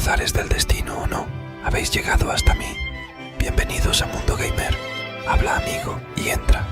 azares del destino o no, habéis llegado hasta mí. Bienvenidos a Mundo Gamer. Habla amigo y entra.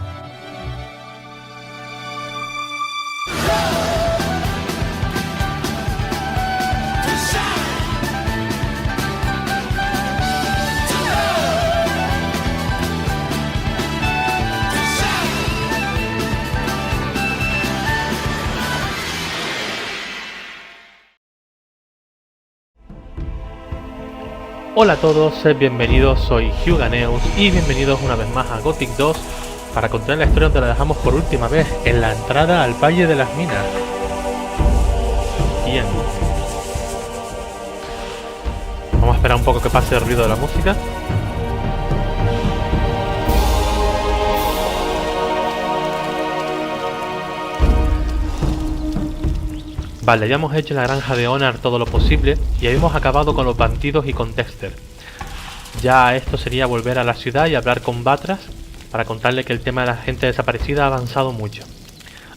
Hola a todos, sed bienvenidos, soy Huganeus y bienvenidos una vez más a Gothic 2 para contar la historia donde la dejamos por última vez, en la entrada al Valle de las Minas. Bien. Vamos a esperar un poco que pase el ruido de la música. Vale, ya hemos hecho en la granja de Honor todo lo posible y habíamos acabado con los bandidos y con Dexter. Ya esto sería volver a la ciudad y hablar con Batras para contarle que el tema de la gente desaparecida ha avanzado mucho.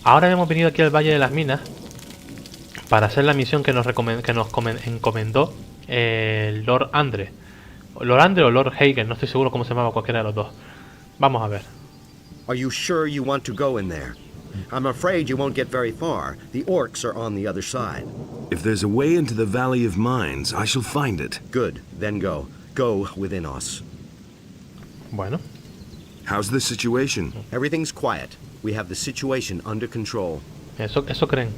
Ahora hemos venido aquí al Valle de las Minas para hacer la misión que nos encomendó el Lord Andre. Lord Andre o Lord Hagen, no estoy seguro cómo se llamaba cualquiera de los dos. Vamos a ver. Are you sure you want to go in there? I'm afraid you won't get very far. The orcs are on the other side. If there's a way into the Valley of Mines, I shall find it. Good, then go. Go within us. Bueno. How's the situation? Everything's quiet. We have the situation under control. Eso creen.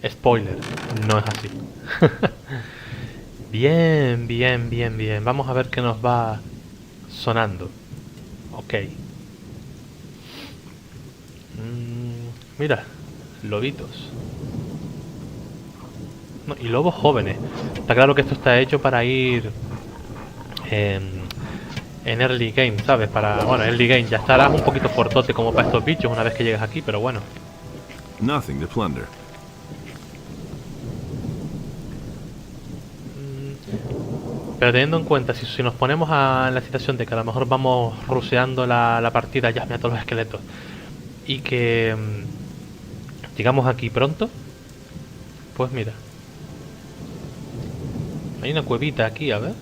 Spoiler, no es así. Bien. Vamos a ver qué nos va sonando. Ok. Mira, lobitos. No, y lobos jóvenes. Está claro que esto está hecho para ir en early game, ¿sabes? Bueno, early game ya estarás un poquito fortote como para estos bichos una vez que llegas aquí, pero bueno. Nothing to plunder. Pero teniendo en cuenta, si nos ponemos a la situación de que a lo mejor vamos ruseando la partida, ya mira todos los esqueletos, y que llegamos aquí pronto, pues mira, hay una cuevita aquí, a ver.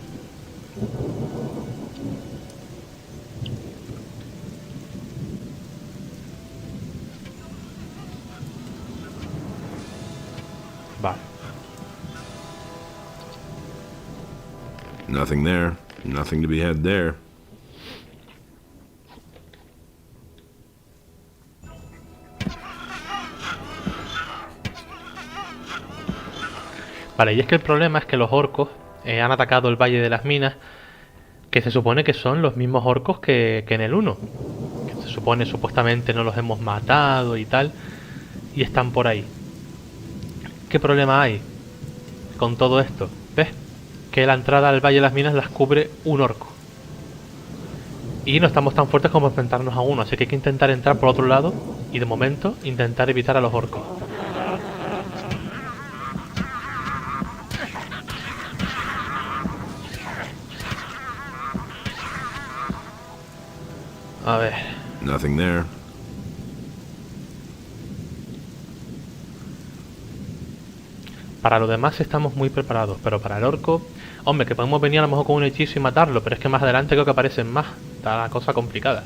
Vale. Nothing there. Nothing to be had there. Vale, y es que el problema es que los orcos han atacado el Valle de las Minas, que se supone que son los mismos orcos que en el 1. Que se supone, supuestamente no los hemos matado y tal, y están por ahí. ¿Qué problema hay con todo esto? ¿Ves? Que la entrada al Valle de las Minas las cubre un orco. Y no estamos tan fuertes como enfrentarnos a uno, así que hay que intentar entrar por otro lado y de momento intentar evitar a los orcos. A ver. Nothing there. Para lo demás estamos muy preparados, pero para el orco, hombre, que podemos venir a lo mejor con un hechizo y matarlo, pero es que más adelante creo que aparecen más. Está la cosa complicada.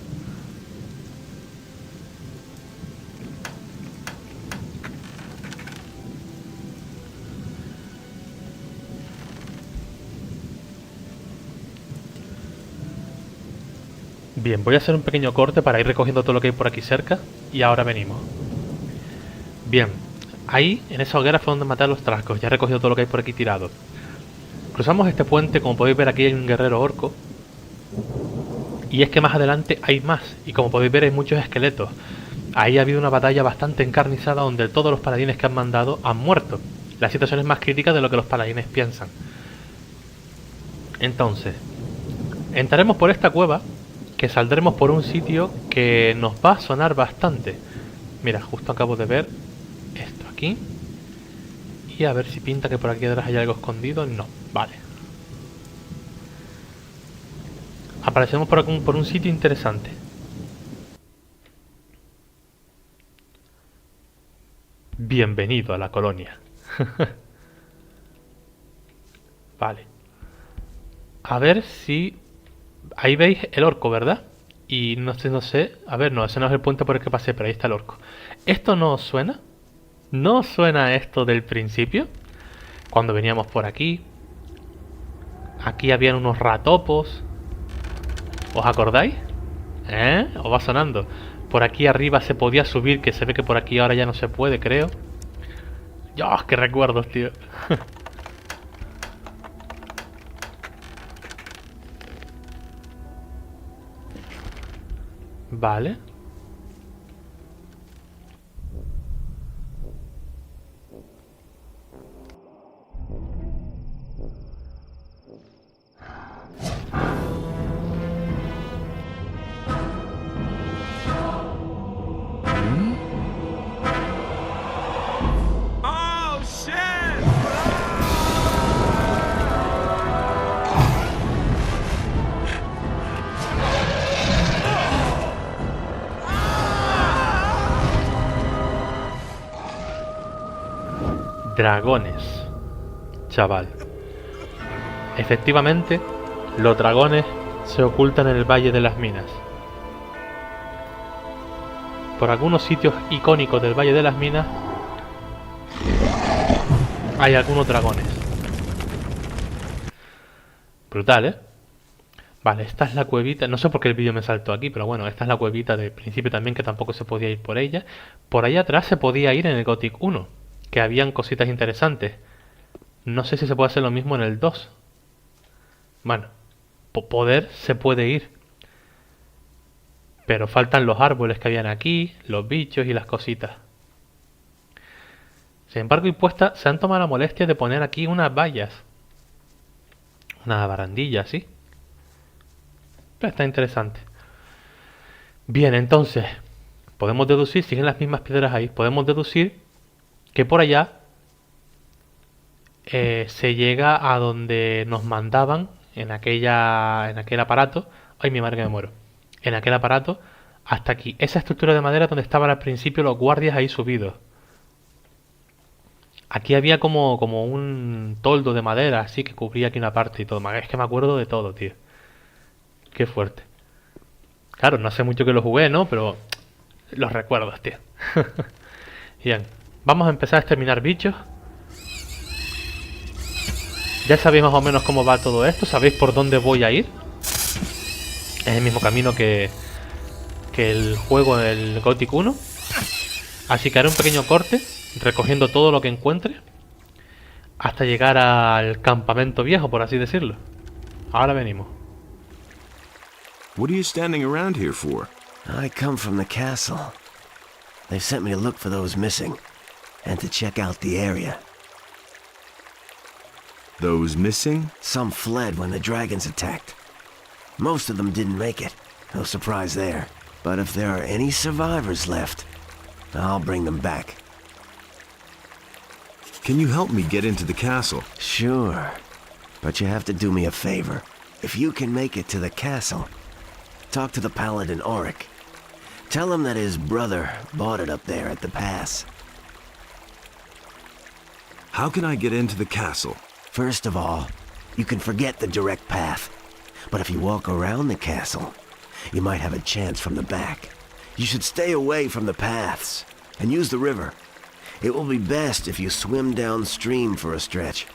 Bien, voy a hacer un pequeño corte para ir recogiendo todo lo que hay por aquí cerca y ahora venimos. Bien, ahí en esa hoguera fue donde maté a los trascos, ya he recogido todo lo que hay por aquí tirado. Cruzamos este puente, como podéis ver aquí hay un guerrero orco. Y es que más adelante hay más, y como podéis ver hay muchos esqueletos. Ahí ha habido una batalla bastante encarnizada donde todos los paladines que han mandado han muerto. La situación es más crítica de lo que los paladines piensan. Entonces, entraremos por esta cueva, que saldremos por un sitio que nos va a sonar bastante. Mira, justo acabo de ver esto aquí. Y a ver si pinta que por aquí atrás hay algo escondido. No, vale. Aparecemos por un sitio interesante. Bienvenido a la colonia. Vale. A ver si... Ahí veis el orco, ¿verdad? Y no sé... A ver, no, ese no es el puente por el que pasé, pero ahí está el orco. ¿Esto no os suena? ¿No os suena esto del principio? Cuando veníamos por aquí. Aquí habían unos ratopos. ¿Os acordáis? ¿Eh? ¿Os va sonando? Por aquí arriba se podía subir, que se ve que por aquí ahora ya no se puede, creo. ¡Dios, qué recuerdos, tío! Vale. Oh, shit! Dragones, chaval. Efectivamente, los dragones se ocultan en el Valle de las Minas. Por algunos sitios icónicos del Valle de las Minas hay algunos dragones. Brutal, ¿eh? Vale, esta es la cuevita. No sé por qué el vídeo me saltó aquí, pero bueno, esta es la cuevita del principio también, que tampoco se podía ir por ella. Por ahí atrás se podía ir en el Gothic 1, que habían cositas interesantes. No sé si se puede hacer lo mismo en el 2. Bueno, poder se puede ir. Pero faltan los árboles que habían aquí, los bichos y las cositas. Sin embargo, se han tomado la molestia de poner aquí unas vallas. Una barandilla, así. Pero está interesante. Bien, entonces, podemos deducir, siguen las mismas piedras ahí, podemos deducir que por allá se llega a donde nos mandaban en aquel aparato. Ay, mi madre, que me muero. En aquel aparato hasta aquí. Esa estructura de madera donde estaban al principio los guardias ahí subidos. Aquí había como un toldo de madera así que cubría aquí una parte y todo. Es que me acuerdo de todo, tío. Qué fuerte. Claro, no hace mucho que lo jugué, ¿no? Pero los recuerdos, tío. Bien. Vamos a empezar a exterminar bichos. Ya sabéis más o menos cómo va todo esto. Sabéis por dónde voy a ir. Es el mismo camino que el juego en el Gothic 1. Así que haré un pequeño corte, recogiendo todo lo que encuentre, hasta llegar al campamento viejo, por así decirlo. Ahora venimos. What are you standing around here for? I come from the castle. They've sent me to look for those missing, and to check out the area. Those missing? Some fled when the dragons attacked. Most of them didn't make it. No surprise there. But if there are any survivors left, I'll bring them back. Can you help me get into the castle? Sure. But you have to do me a favor. If you can make it to the castle, talk to the paladin Auric. Tell him that his brother bought it up there at the pass. How can I get into the castle? First of all, you can forget the direct path. But if you walk around the castle, you might have a chance from the back. You should stay away from the paths and use the river. It will be best if you swim downstream for a stretch.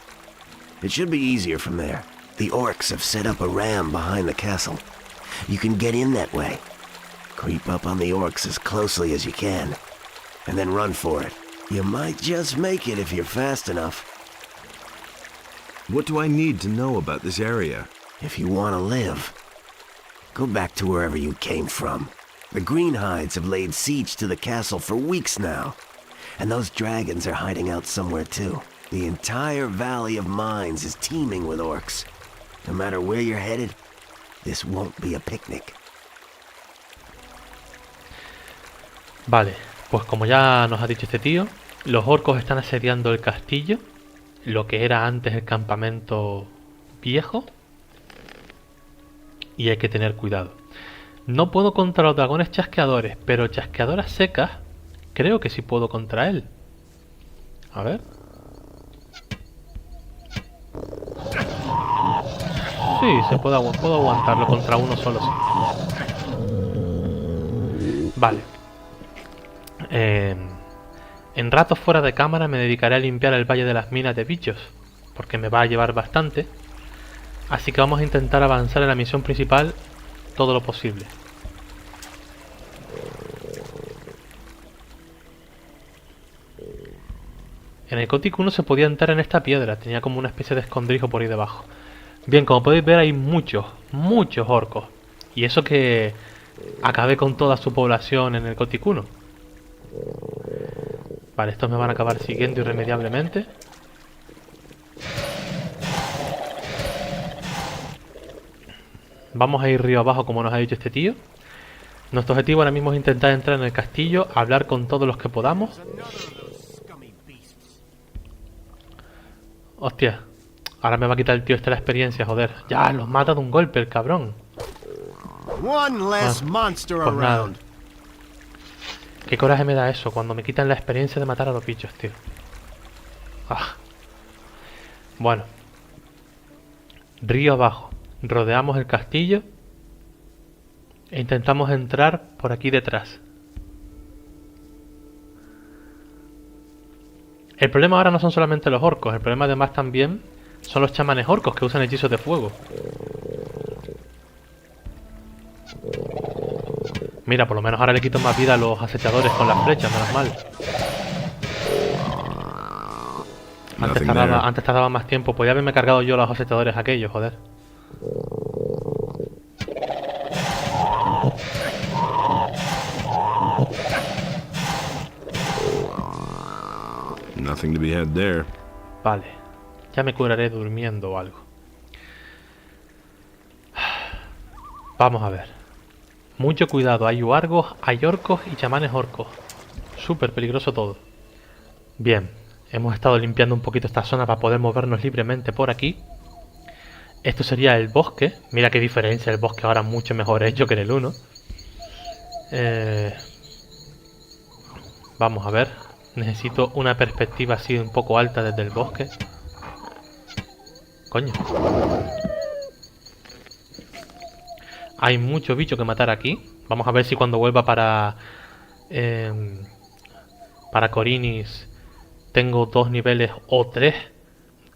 It should be easier from there. The orcs have set up a ram behind the castle. You can get in that way. Creep up on the orcs as closely as you can, and then run for it. You might just make it if you're fast enough. What do I need to know about this area? If you want to live, go back to wherever you came from. The Greenhides have laid siege to the castle for weeks now, and those dragons are hiding out somewhere too. The entire Valley of Mines is teeming with orcs. No matter where you're headed, this won't be a picnic. Vale, pues como ya nos ha dicho este tío, los orcos están asediando el castillo, lo que era antes el campamento viejo, y hay que tener cuidado. No puedo contra los dragones chasqueadores, pero chasqueadoras secas creo que sí puedo contra él. A ver. Sí, puedo aguantarlo contra uno solo, sí. Vale. En ratos fuera de cámara me dedicaré a limpiar el valle de las minas de bichos, porque me va a llevar bastante. Así que vamos a intentar avanzar en la misión principal todo lo posible. En el Gothic 1 se podía entrar en esta piedra, tenía como una especie de escondrijo por ahí debajo. Bien, como podéis ver hay muchos orcos. Y eso que acabé con toda su población en el Gothic 1. Vale, estos me van a acabar siguiendo irremediablemente. Vamos a ir río abajo como nos ha dicho este tío. Nuestro objetivo ahora mismo es intentar entrar en el castillo, hablar con todos los que podamos. Hostia, ahora me va a quitar el tío la experiencia, joder. Ya, los mata de un golpe el cabrón. Pues nada. Qué coraje me da eso cuando me quitan la experiencia de matar a los bichos, tío. Ah. Bueno. Río abajo. Rodeamos el castillo e intentamos entrar por aquí detrás. El problema ahora no son solamente los orcos, el problema además también son los chamanes orcos que usan hechizos de fuego. Mira, por lo menos ahora le quito más vida a los acechadores con las flechas, menos mal. Antes tardaba más tiempo, podía haberme cargado yo los acechadores aquellos, joder. Nothing to be had there. Vale, ya me curaré durmiendo o algo. Vamos a ver. Mucho cuidado, hay huargos, hay orcos y chamanes orcos. Súper peligroso todo. Bien, hemos estado limpiando un poquito esta zona para poder movernos libremente por aquí. Esto sería el bosque. Mira qué diferencia, el bosque ahora mucho mejor hecho que en el 1. Vamos a ver. Necesito una perspectiva así un poco alta desde el bosque. Coño. Hay mucho bicho que matar aquí. Vamos a ver si cuando vuelva para Corinis tengo 2 niveles o 3.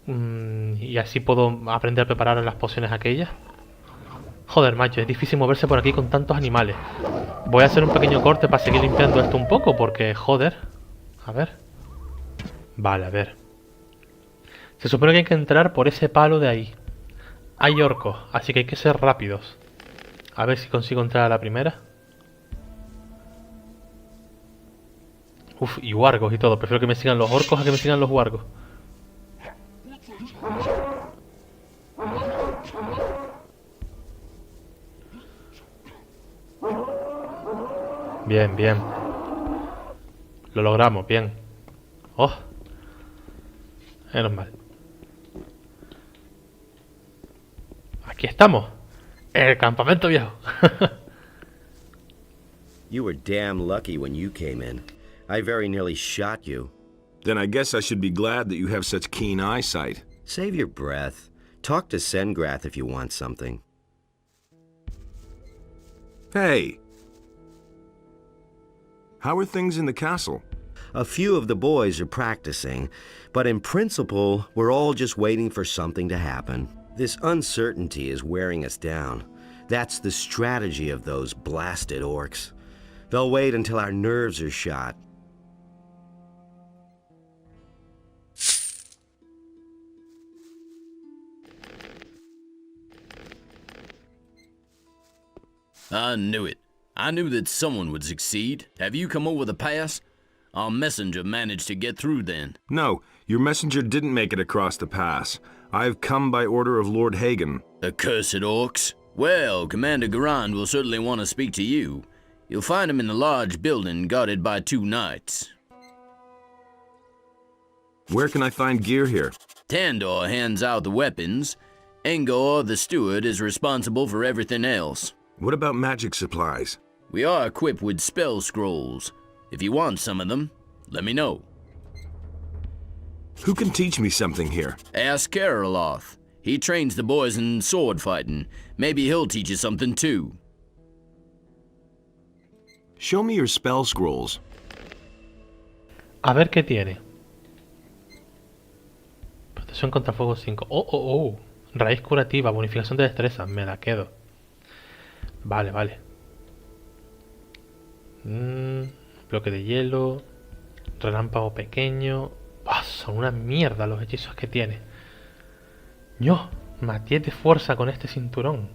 Y así puedo aprender a preparar las pociones aquellas. Joder, macho, es difícil moverse por aquí con tantos animales. Voy a hacer un pequeño corte para seguir limpiando esto un poco, porque, joder. A ver. Vale, a ver. Se supone que hay que entrar por ese palo de ahí. Hay orcos, así que hay que ser rápidos. A ver si consigo entrar a la primera. Uf, y huargos y todo. Prefiero que me sigan los orcos a que me sigan los huargos. Bien, bien. Lo logramos, bien. Oh. Menos mal. Aquí estamos. El campamento viejo. You were damn lucky when you came in. I very nearly shot you. Then I guess I should be glad that you have such keen eyesight. Save your breath. Talk to Sengrath if you want something. Hey! How are things in the castle? A few of the boys are practicing, but in principle, we're all just waiting for something to happen. This uncertainty is wearing us down. That's the strategy of those blasted orcs. They'll wait until our nerves are shot. I knew it. I knew that someone would succeed. Have you come over the pass? Our messenger managed to get through then. No, your messenger didn't make it across the pass. I've come by order of Lord Hagen. Accursed orcs. Well, Commander Grand will certainly want to speak to you. You'll find him in the large building guarded by 2 knights. Where can I find gear here? Tandor hands out the weapons. Engor, the steward, is responsible for everything else. What about magic supplies? We are equipped with spell scrolls. If you want some of them, let me know. Who can teach me something here? Ask Karoloth. He trains the boys in sword fighting. Maybe he'll teach you something too. Show me your spell scrolls. A ver qué tiene. Protección contra fuego 5. Oh. Raíz curativa, bonificación de destreza. Me la quedo. Vale. Bloque de hielo. Relámpago pequeño. Son una mierda los hechizos que tiene. ¡No! Matiz de fuerza con este cinturón.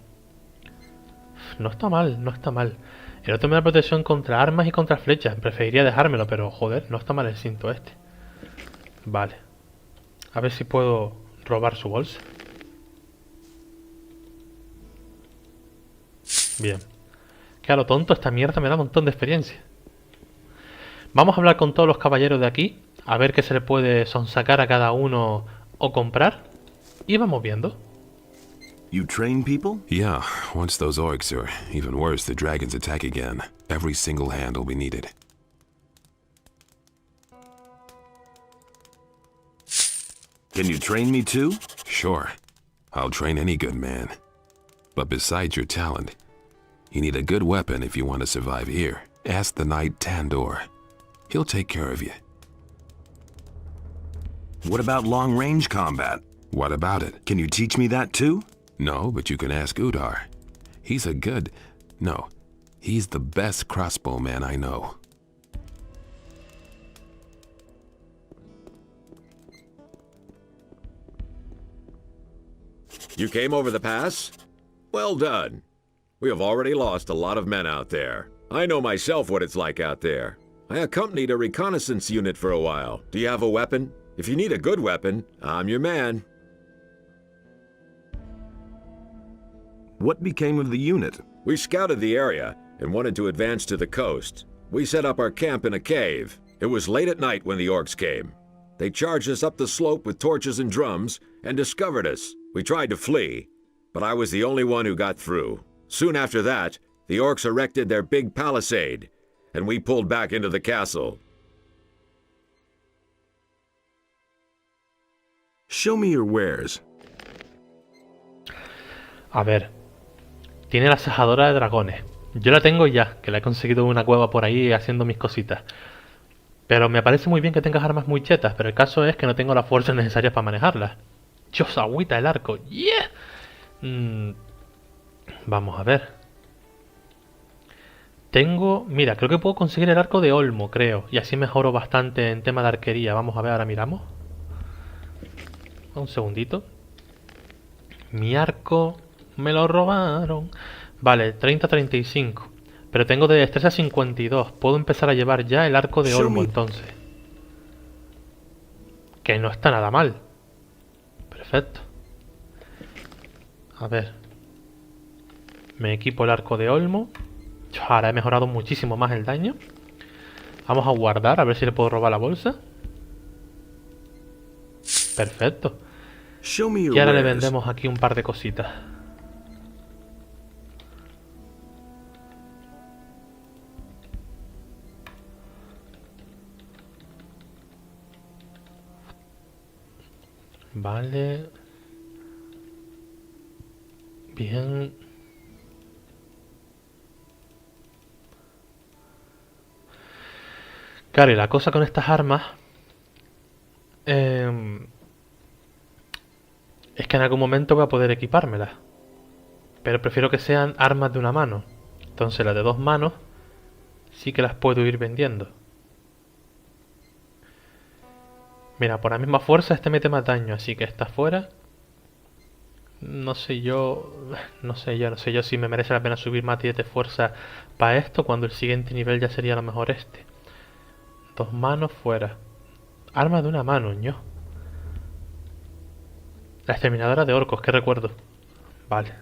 No está mal. El otro me da protección contra armas y contra flechas. Preferiría dejármelo, pero joder, no está mal el cinto este. Vale. A ver si puedo robar su bolsa. Bien. Claro, tonto, esta mierda me da un montón de experiencia. Vamos a hablar con todos los caballeros de aquí. A ver qué se le puede sonsacar a cada uno o comprar. Y vamos viendo. You train people? Yeah, once those orcs, or even worse, the dragons attack again, every single hand will be needed. Can you train me too? Sure, I'll train any good man. But besides your talent, you need a good weapon if you want to survive here. Ask the knight Tandor. He'll take care of you. What about long-range combat? What about it? Can you teach me that too? No, but you can ask Udar. He's the best crossbowman I know. You came over the pass? Well done. We have already lost a lot of men out there. I know myself what it's like out there. I accompanied a reconnaissance unit for a while. Do you have a weapon? If you need a good weapon, I'm your man. What became of the unit? We scouted the area and wanted to advance to the coast. We set up our camp in a cave. It was late at night when the orcs came. They charged us up the slope with torches and drums and discovered us. We tried to flee, but I was the only one who got through. Soon after that, the orcs erected their big palisade, and we pulled back into the castle. Show me your wares. A ver. Tiene la cejadora de dragones. Yo la tengo ya, que la he conseguido en una cueva por ahí haciendo mis cositas. Pero me parece muy bien que tengas armas muy chetas, pero el caso es que no tengo la fuerza necesaria para manejarlas. Dios, agüita el arco. ¡Yeah! Vamos a ver. Mira, creo que puedo conseguir el arco de Olmo, creo. Y así mejoro bastante en tema de arquería. Vamos a ver, ahora miramos. Un segundito. Mi arco me lo robaron. Vale, 30-35. Pero tengo de destreza 52. Puedo empezar a llevar ya el arco de Olmo entonces. Que no está nada mal. Perfecto. A ver. Me equipo el arco de Olmo. Ahora he mejorado muchísimo más el daño. Vamos a guardar, a ver si le puedo robar la bolsa. Perfecto. Y ahora le vendemos aquí un par de cositas. Vale. Bien. Claro, y la cosa con estas armas es que en algún momento voy a poder equipármelas. Pero prefiero que sean armas de una mano. Entonces las de dos manos sí que las puedo ir vendiendo. Mira, por la misma fuerza este mete más daño, así que está fuera. No sé yo si me merece la pena subir más 10 de fuerza para esto, cuando el siguiente nivel ya sería a lo mejor este. Dos manos fuera. Arma de una mano, ño. La exterminadora de orcos, que recuerdo. Vale.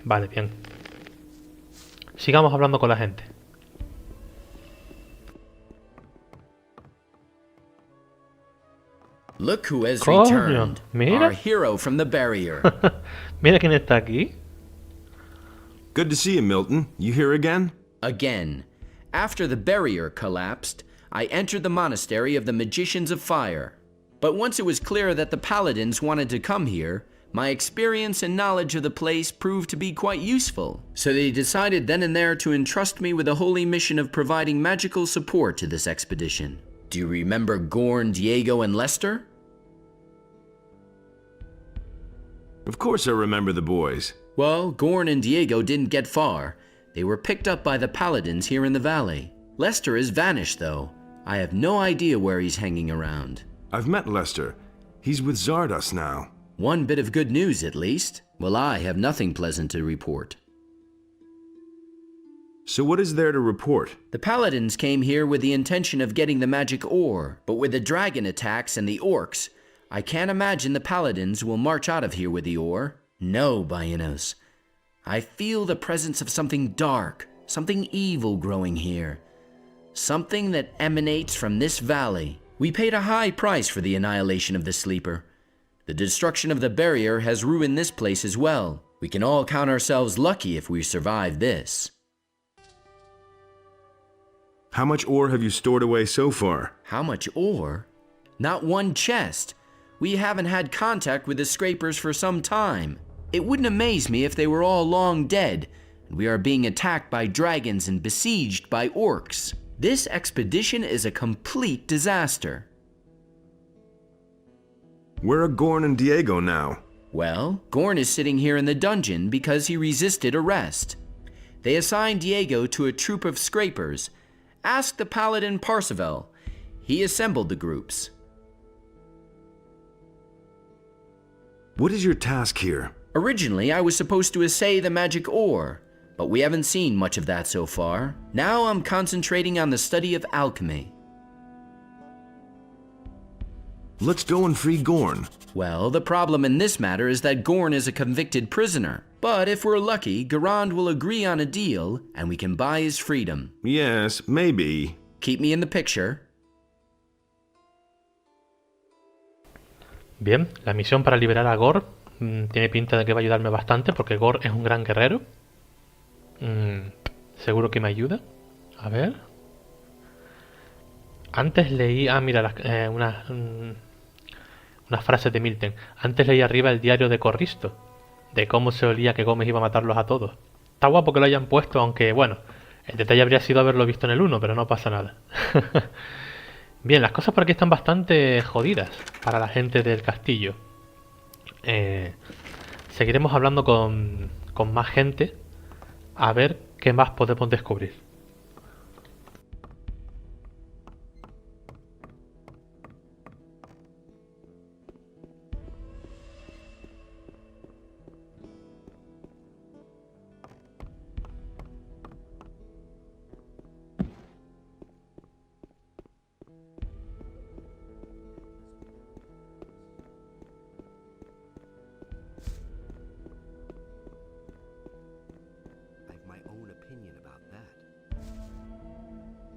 Vale, bien. Sigamos hablando con la gente. Look who has Coño, returned. mira. Our hero from the barrier. Mira quién está aquí. Good to see you, Milton. You here again? Again. After the barrier collapsed, I entered the monastery of the Magicians of Fire. But once it was clear that the paladins wanted to come here, my experience and knowledge of the place proved to be quite useful. So they decided then and there to entrust me with the holy mission of providing magical support to this expedition. Do you remember Gorn, Diego, and Lester? Of course I remember the boys. Well, Gorn and Diego didn't get far. They were picked up by the paladins here in the valley. Lester has vanished, though. I have no idea where he's hanging around. I've met Lester. He's with Zardos now. One bit of good news, at least. Well, I have nothing pleasant to report. So what is there to report? The paladins came here with the intention of getting the magic ore, but with the dragon attacks and the orcs, I can't imagine the paladins will march out of here with the ore. No, Baianos. I feel the presence of something dark, something evil growing here. Something that emanates from this valley. We paid a high price for the annihilation of the sleeper. The destruction of the barrier has ruined this place as well. We can all count ourselves lucky if we survive this. How much ore have you stored away so far? How much ore? Not one chest. We haven't had contact with the scrapers for some time. It wouldn't amaze me if they were all long dead, and we are being attacked by dragons and besieged by orcs. This expedition is a complete disaster. Where are Gorn and Diego now? Well, Gorn is sitting here in the dungeon because he resisted arrest. They assigned Diego to a troop of scrapers. Ask the paladin Parseval. He assembled the groups. What is your task here? Originally, I was supposed to assay the magic ore, but we haven't seen much of that so far. Now I'm concentrating on the study of alchemy. Let's go and free Gorn. Well, the problem in this matter is that Gorn is a convicted prisoner. But if we're lucky, Garand will agree on a deal, and we can buy his freedom. Yes, maybe. Keep me in the picture. Bien, la misión para liberar a Gor tiene pinta de que va a ayudarme bastante porque Gor es un gran guerrero. Seguro que me ayuda. A ver. Antes leí... Ah, mira, unas frases de Milton. Antes leí arriba el diario de Corristo, de cómo se olía que Gómez iba a matarlos a todos. Está guapo que lo hayan puesto, aunque bueno, el detalle habría sido haberlo visto en el 1, pero no pasa nada. Bien, las cosas por aquí están bastante jodidas para la gente del castillo. Seguiremos hablando con más gente a ver qué más podemos descubrir.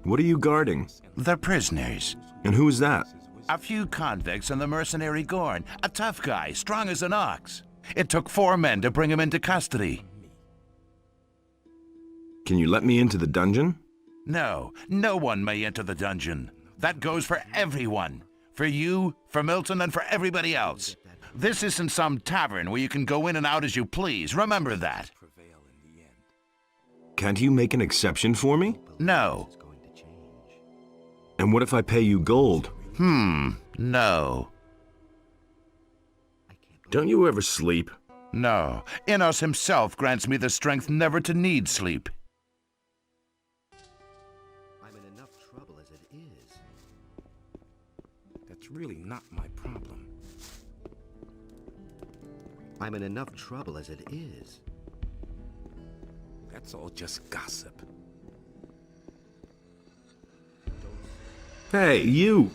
What are you guarding? The prisoners. And who's that? A few convicts and the mercenary Gorn. A tough guy, strong as an ox. It took 4 men to bring him into custody. Can you let me into the dungeon? No, no one may enter the dungeon. That goes for everyone. For you, for Milton, and for everybody else. This isn't some tavern where you can go in and out as you please. Remember that. Can't you make an exception for me? No. And what if I pay you gold? No. Don't you ever sleep? No. Innos himself grants me the strength never to need sleep. I'm in enough trouble as it is. That's really not my problem. I'm in enough trouble as it is. That's all just gossip. Hey, you!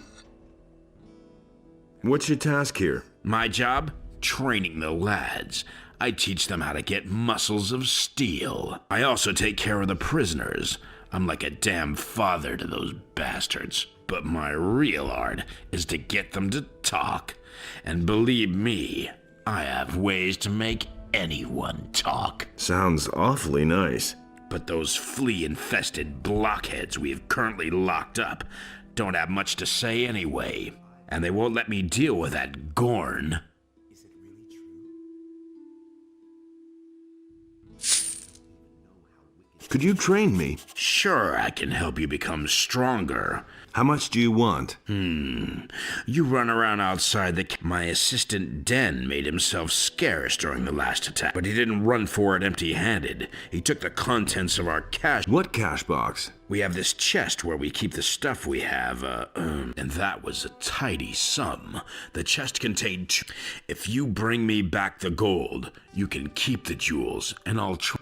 What's your task here? My job? Training the lads. I teach them how to get muscles of steel. I also take care of the prisoners. I'm like a damn father to those bastards. But my real art is to get them to talk. And believe me, I have ways to make anyone talk. Sounds awfully nice. But those flea-infested blockheads we have currently locked up don't have much to say anyway. and they won't let me deal with that Gorn. Could you train me? Sure, I can help you become stronger. How much do you want? You run around outside My assistant Den made himself scarce during the last attack, but he didn't run for it empty-handed. He took the contents of our cash. What cash box? We have this chest where we keep the stuff we have, and that was a tidy sum. The chest contained If you bring me back the gold, you can keep the jewels, and I'll try.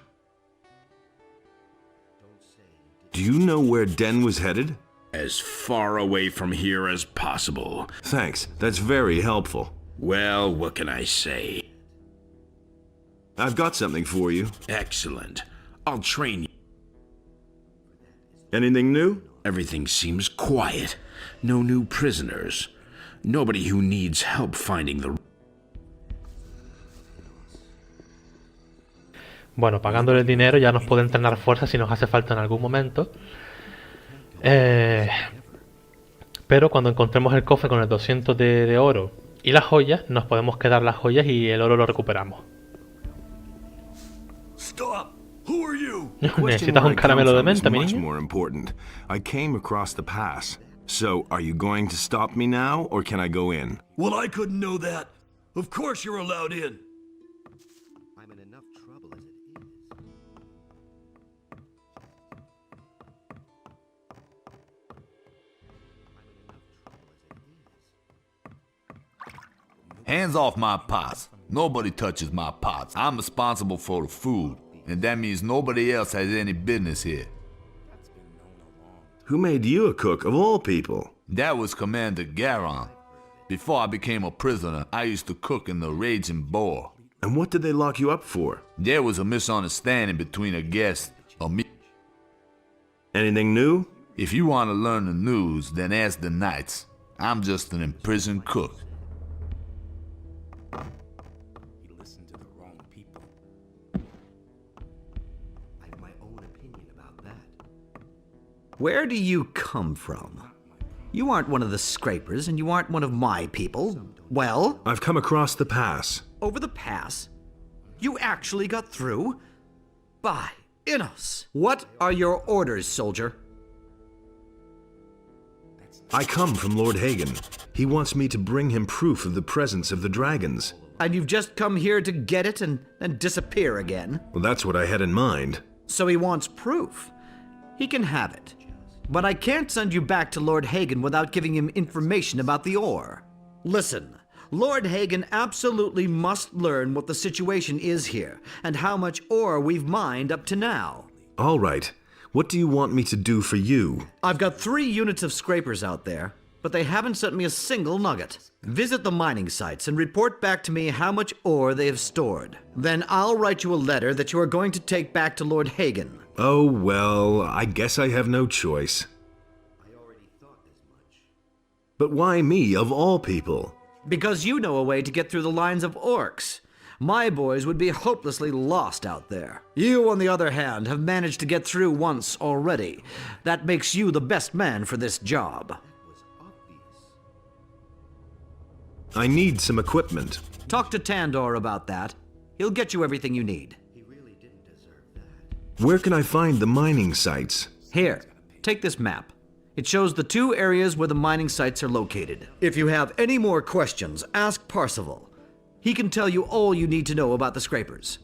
Do you know where Den was headed? As far away from here as possible. Thanks, that's very helpful. Well, what can I say? I've got something for you. Excellent. I'll train you. Anything new? Everything seems quiet. No new prisoners. Nobody who needs help finding the... Bueno, pagándole el dinero ya nos puede entrenar fuerza si nos hace falta en algún momento. Pero cuando encontremos el cofre con el 200 de oro y las joyas, nos podemos quedar las joyas y el oro lo recuperamos. Necesitas un caramelo de menta, mi niño. More important. I came across the pass. So, are you going to stop me now, or can I go in? Well, I couldn't know that. Of course you're allowed in. I'm in enough trouble as it is. Hands off my pots. Nobody touches my pots. I'm responsible for the food, and that means nobody else has any business here. Who made you a cook, of all people? That was Commander Garon. Before I became a prisoner, I used to cook in the Raging Boar. And what did they lock you up for? There was a misunderstanding between a guest and me. Anything new? If you want to learn the news, then ask the knights. I'm just an imprisoned cook. You listen to the wrong people. I have my own opinion about that. Where do you come from? You aren't one of the scrapers, and you aren't one of my people. Well, I've come across the pass. over the pass? You actually got through? By Innos! What are your orders, soldier? I come from Lord Hagen. He wants me to bring him proof of the presence of the dragons. And you've just come here to get it and then disappear again? Well, that's what I had in mind. So he wants proof. He can have it. But I can't send you back to Lord Hagen without giving him information about the ore. Listen, Lord Hagen absolutely must learn what the situation is here, and how much ore we've mined up to now. All right. What do you want me to do for you? I've got 3 units of scrapers out there, but they haven't sent me a single nugget. Visit the mining sites and report back to me how much ore they have stored. Then I'll write you a letter that you are going to take back to Lord Hagen. Oh, well, I guess I have no choice. I already thought as much. But why me, of all people? Because you know a way to get through the lines of orcs. My boys would be hopelessly lost out there. You, on the other hand, have managed to get through once already. That makes you the best man for this job. Was obvious. I need some equipment. Talk to Tandor about that. He'll get you everything you need. He really didn't deserve that. Where can I find the mining sites? Here, take this map. It shows the 2 areas where the mining sites are located. If you have any more questions, ask Parsival. He can tell you all you need to know about the scrapers.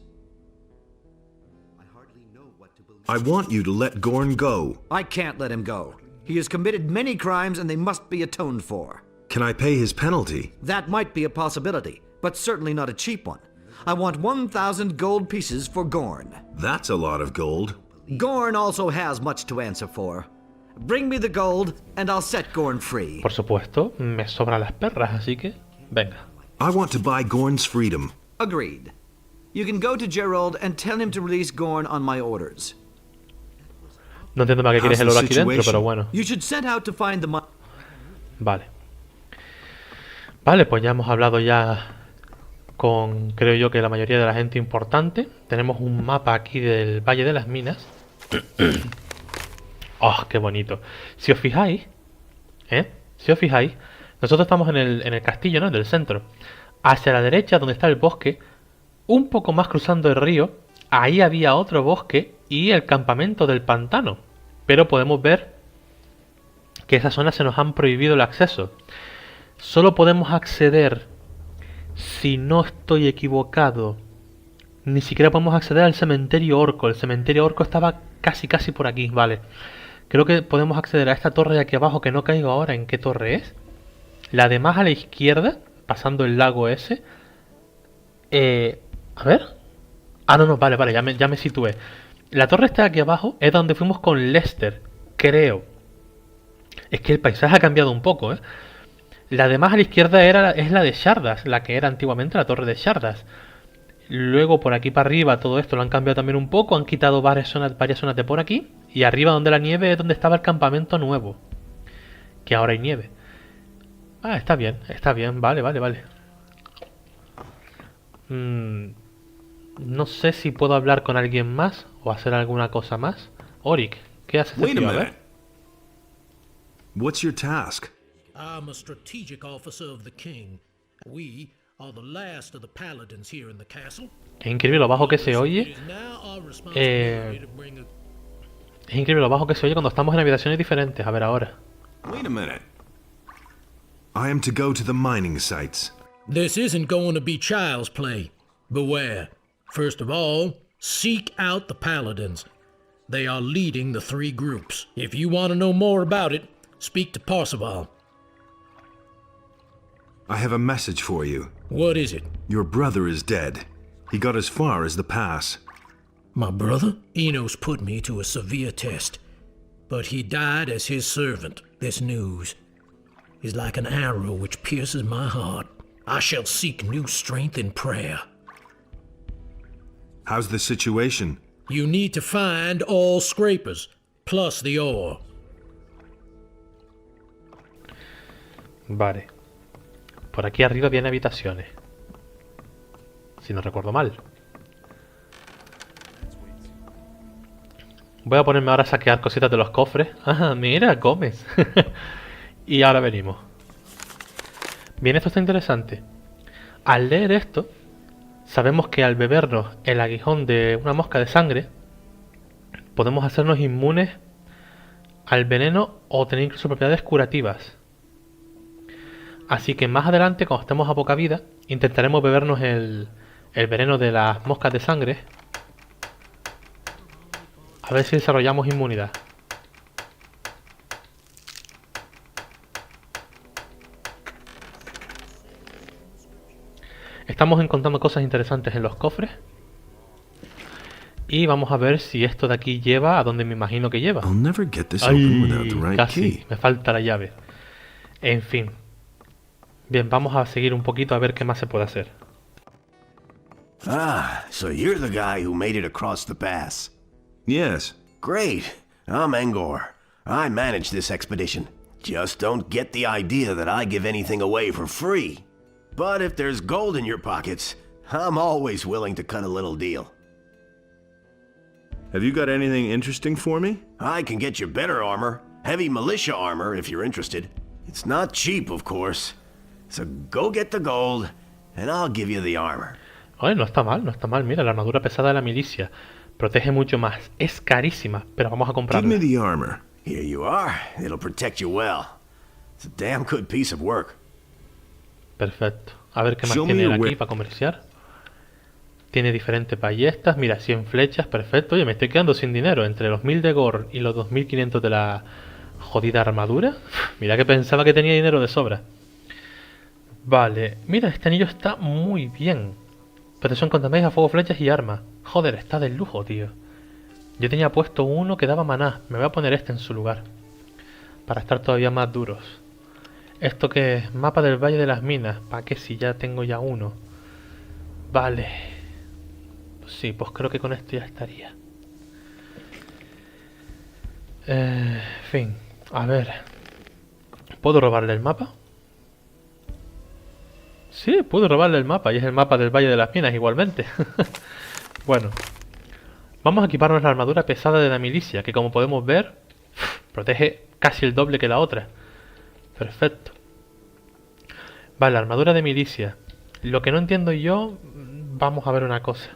I hardly know what to believe. I want you to let Gorn go. I can't let him go. He has committed many crimes and they must be atoned for. Can I pay his penalty? That might be a possibility, but certainly not a cheap one. I want 1,000 gold pieces for Gorn. That's a lot of gold. Gorn also has much to answer for. Bring me the gold and I'll set Gorn free. Por supuesto, me sobran las perras, así que venga. I want to buy Gorn's freedom. Agreed. You can go to Gerald and tell him to release Gorn on my orders. No entiendo para qué quieres el oro aquí dentro, pero bueno. You should set out to find the Vale. Vale, pues ya hemos hablado ya con, creo yo, que la mayoría de la gente importante. Tenemos un mapa aquí del Valle de las Minas. ¡Oh, qué bonito! Si os fijáis, si os fijáis, Nosotros estamos en el castillo, ¿no? En el centro. Hacia la derecha, donde está el bosque, un poco más cruzando el río, ahí había otro bosque y el campamento del pantano. Pero podemos ver que esa zona se nos han prohibido el acceso. Solo podemos acceder, si no estoy equivocado, ni siquiera podemos acceder al cementerio orco. El cementerio orco estaba casi por aquí, vale. Creo que podemos acceder a esta torre de aquí abajo, que no caigo ahora en qué torre es. La de más a la izquierda, pasando el lago ese. A ver. Ah, no, vale, ya me situé. La torre está aquí abajo, es donde fuimos con Lester, creo. Es que el paisaje ha cambiado un poco, ¿eh? La de más a la izquierda es la de Shardas, la que era antiguamente la torre de Shardas. Luego por aquí para arriba todo esto lo han cambiado también un poco, han quitado varias zonas de por aquí. Y arriba donde la nieve es donde estaba el campamento nuevo. Que ahora hay nieve. Ah, está bien, vale. No sé si puedo hablar con alguien más o hacer alguna cosa más. Oric, ¿qué haces aquí? A ver. What's your task? I'm a strategic officer of the king. We are the last of the paladins here in the castle. Es increíble lo bajo que se oye. Es increíble lo bajo que se oye cuando estamos en habitaciones diferentes. A ver ahora. Wait a minute. I am to go to the mining sites. This isn't going to be child's play. Beware. First of all, seek out the paladins. They are leading the three groups. If you want to know more about it, speak to Parzival. I have a message for you. What is it? Your brother is dead. He got as far as the pass. My brother? Enos put me to a severe test, but he died as his servant. This news is like an arrow which pierces my heart. I shall seek new strength in prayer. How's the situation? You need to find all scrapers, plus the ore. Vale. Por aquí arriba viene habitaciones. Si no recuerdo mal. Voy a ponerme ahora a saquear cositas de los cofres. Ah, mira, comes. Y ahora venimos. Bien, esto está interesante. Al leer esto, sabemos que al bebernos el aguijón de una mosca de sangre, podemos hacernos inmunes al veneno o tener incluso propiedades curativas. Así que más adelante, cuando estemos a poca vida, intentaremos bebernos el veneno de las moscas de sangre. A ver si desarrollamos inmunidad. Estamos encontrando cosas interesantes en los cofres. Y vamos a ver si esto de aquí lleva a donde me imagino que lleva. Ay, casi, me falta la llave. En fin. Bien, vamos a seguir un poquito a ver qué más se puede hacer. Ah, so you're the guy who made it across the pass. Yes. Great. I'm Angor. I manage this expedition. Just don't get the idea that I give anything away for free. But if there's gold in your pockets, I'm always willing to cut a little deal. Have you got anything interesting for me? I can get you better armor. Heavy militia armor, if you're interested. It's not cheap, of course. So go get the gold, and I'll give you the armor. Oye, no está mal, no está mal. Mira, la armadura pesada de la milicia. Protege mucho más. Es carísima, pero vamos a comprarla. Give me the armor. Here you are. It'll protect you well. It's a damn good piece of work. Perfecto. A ver qué más tiene él aquí para comerciar. Tiene diferentes ballestas. Mira, 100 flechas. Perfecto. Oye, me estoy quedando sin dinero. Entre los 1000 de gore y los 2500 de la jodida armadura. Mira que pensaba que tenía dinero de sobra. Vale. Mira, este anillo está muy bien. Protección contra magia, fuego, flechas y armas. Joder, está de lujo, tío. Yo tenía puesto uno que daba maná. Me voy a poner este en su lugar. Para estar todavía más duros. ¿Esto qué es? Mapa del Valle de las Minas. ¿Para qué si ya tengo ya uno? Vale. Sí, pues creo que con esto ya estaría. Fin. A ver. ¿Puedo robarle el mapa? Sí, puedo robarle el mapa. Y es el mapa del Valle de las Minas igualmente. Bueno. Vamos a equiparnos la armadura pesada de la milicia. Que como podemos ver, protege casi el doble que la otra. Perfecto. Vale, armadura de milicia. Lo que no entiendo yo, vamos a ver una cosa.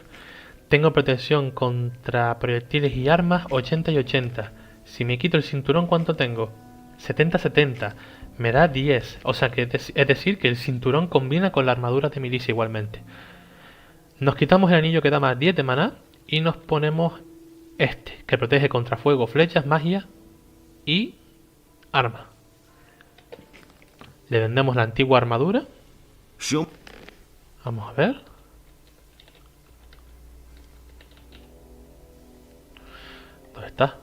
Tengo protección contra proyectiles y armas 80 y 80. Si me quito el cinturón, ¿cuánto tengo? 70-70. Me da 10. O sea, que es decir, que el cinturón combina con la armadura de milicia igualmente. Nos quitamos el anillo que da más 10 de maná y nos ponemos este, que protege contra fuego, flechas, magia y arma. Le vendemos la antigua armadura. Vamos a ver. ¿Dónde está?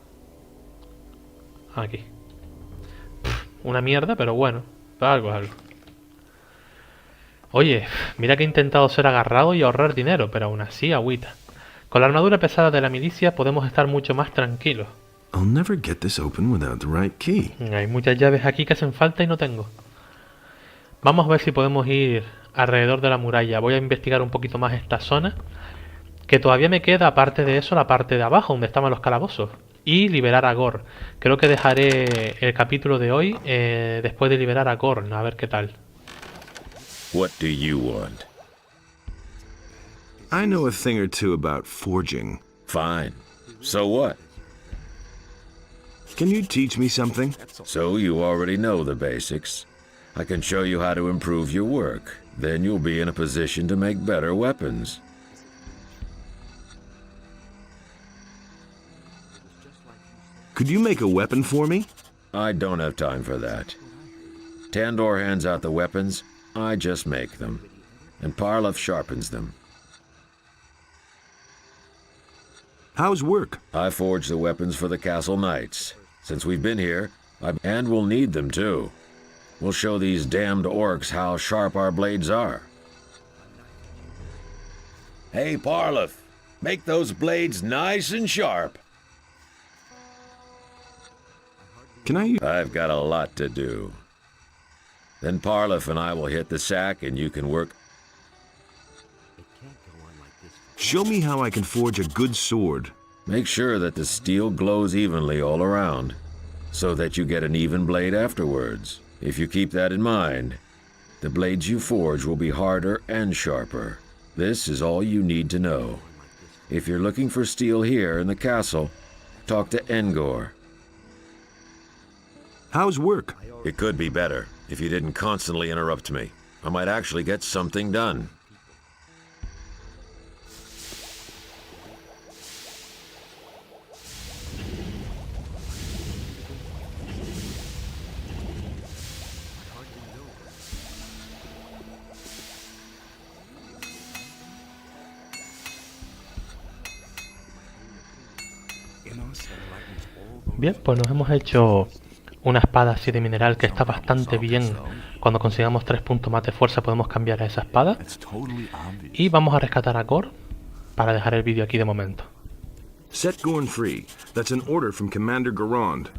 Aquí. Una mierda, pero bueno. Algo es algo. Oye, mira que he intentado ser agarrado y ahorrar dinero, pero aún así agüita. Con la armadura pesada de la milicia podemos estar mucho más tranquilos. I'll never get this open without the right key. Hay muchas llaves aquí que hacen falta y no tengo. Vamos a ver si podemos ir alrededor de la muralla. Voy a investigar un poquito más esta zona. Que todavía me queda, aparte de eso, la parte de abajo, donde estaban los calabozos. Y liberar a Gore. Creo que dejaré el capítulo de hoy después de liberar a Gore. A ver qué tal. What do you want? I know a thing or two about forging. Fine. So what? Can you teach me something? So you already know the basics. I can show you how to improve your work. Then you'll be in a position to make better weapons. Could you make a weapon for me? I don't have time for that. Tandor hands out the weapons, I just make them. And Parlov sharpens them. How's work? I forge the weapons for the castle knights. Since we've been here, and we'll need them too. We'll show these damned orcs how sharp our blades are. Hey, Parlov, make those blades nice and sharp. Can I? I've got a lot to do. Then Parlov and I will hit the sack and you can work. Show me how I can forge a good sword. Make sure that the steel glows evenly all around, so that you get an even blade afterwards. If you keep that in mind, the blades you forge will be harder and sharper. This is all you need to know. If you're looking for steel here in the castle, talk to Engor. How's work? It could be better if you didn't constantly interrupt me. I might actually get something done. Bien, pues nos hemos hecho una espada así de mineral que está bastante bien. Cuando consigamos 3 puntos más de fuerza podemos cambiar a esa espada. Y vamos a rescatar a Gore para dejar el vídeo aquí de momento. Set Gorn free. That's an order from Commander Garand.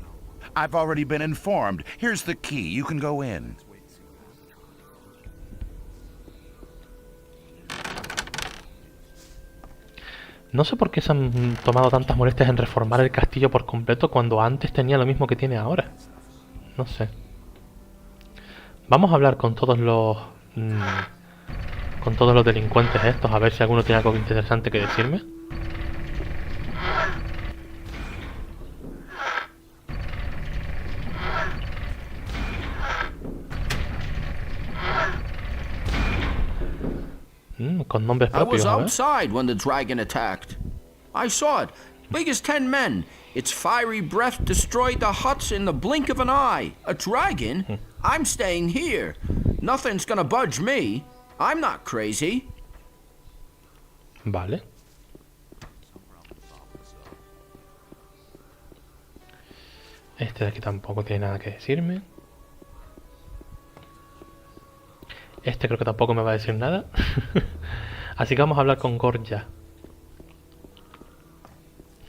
I've already been informed. Here's the key. You can go in. No sé por qué se han tomado tantas molestias en reformar el castillo por completo cuando antes tenía lo mismo que tiene ahora. No sé. Vamos a hablar con todos los delincuentes estos, a ver si alguno tiene algo interesante que decirme. Con nombres propios, I was outside when the dragon attacked. I saw it. Big as 10 men. Its fiery breath destroyed the huts in the blink of an eye. A dragon? I'm staying here. Nothing's gonna budge me. I'm not crazy. Vale. Este de aquí tampoco tiene nada que decirme. Este creo que tampoco me va a decir nada. Así que vamos a hablar con Gore ya.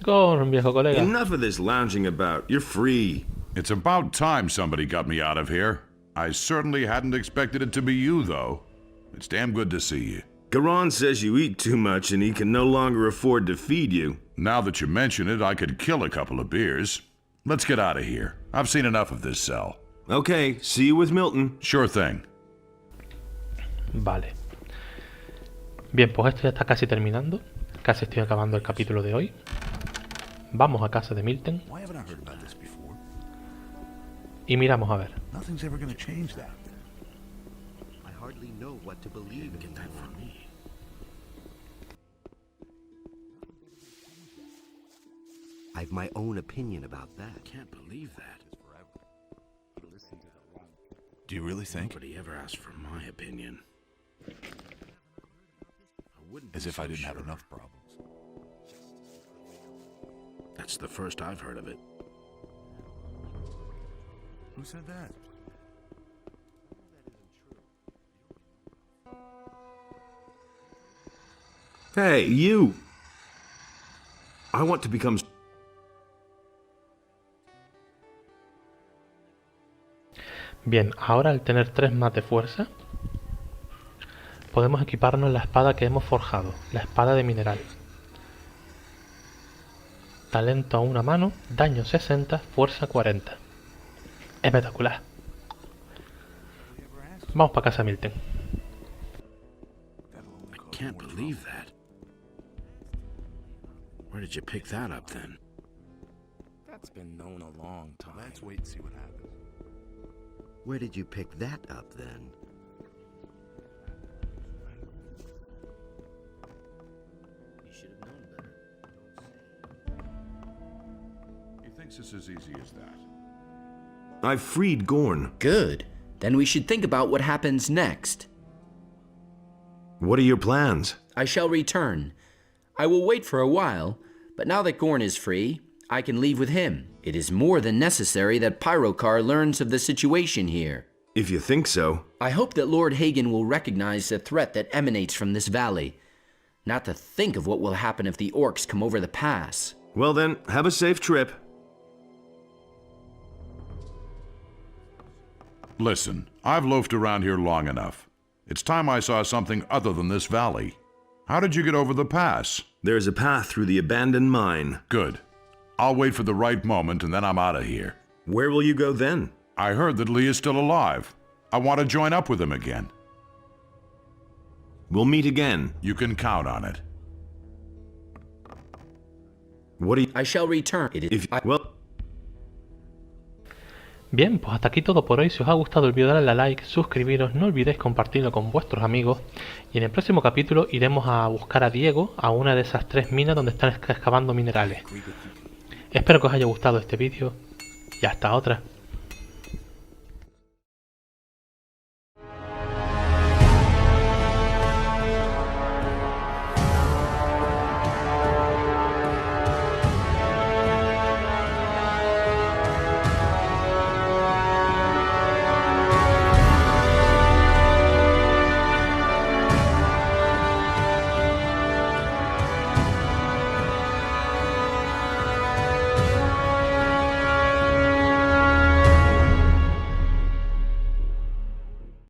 Gore, viejo colega. Enough of this lounging about. You're free. It's about time somebody got me out of here. I certainly hadn't expected it to be you, though. It's damn good to see you. Garand says you eat too much and he can no longer afford to feed you. Now that you mention it, I could kill a couple of beers. Let's get out of here. I've seen enough of this cell. Okay, see you with Milton. Sure thing. Vale. Bien, pues esto ya está casi terminando. Casi estoy acabando el capítulo de hoy. Vamos a casa de Milton. Y miramos a ver. I've my own opinion about that. Can't believe that. Do you really think? Nobody ever asked for my opinion. As if I didn't have enough problems. That's the first I've heard of it. Who said that? Hey, you! I want to become... Bien, ahora al tener 3 más de fuerza, podemos equiparnos la espada que hemos forjado, la espada de mineral. Talento a una mano, daño 60, fuerza 40. Espectacular. Vamos para casa, Milton. I can't believe that. Where did you pick that up then? That's been known a long time. Let's wait and see what happens. Where did you pick that up then? You should have known better. He thinks it's as easy as that. I've freed Gorn. Good. Then we should think about what happens next. What are your plans? I shall return. I will wait for a while, but now that Gorn is free, I can leave with him. It is more than necessary that Pyrocar learns of the situation here. If you think so. I hope that Lord Hagen will recognize the threat that emanates from this valley. Not to think of what will happen if the orcs come over the pass. Well then, have a safe trip. Listen, I've loafed around here long enough. It's time I saw something other than this valley. How did you get over the pass? There's a path through the abandoned mine. Good. I'll wait for the right moment and then I'm out of here. Where will you go then? I heard that Lee is still alive. I want to join up with him again. We'll meet again. You can count on it. What do you... I shall return. Well... Bien, pues hasta aquí todo por hoy. Si os ha gustado el vídeo, dadle a like, suscribiros, no olvidéis compartirlo con vuestros amigos. Y en el próximo capítulo iremos a buscar a Diego a una de esas 3 minas donde están excavando minerales. Espero que os haya gustado este vídeo y hasta otra.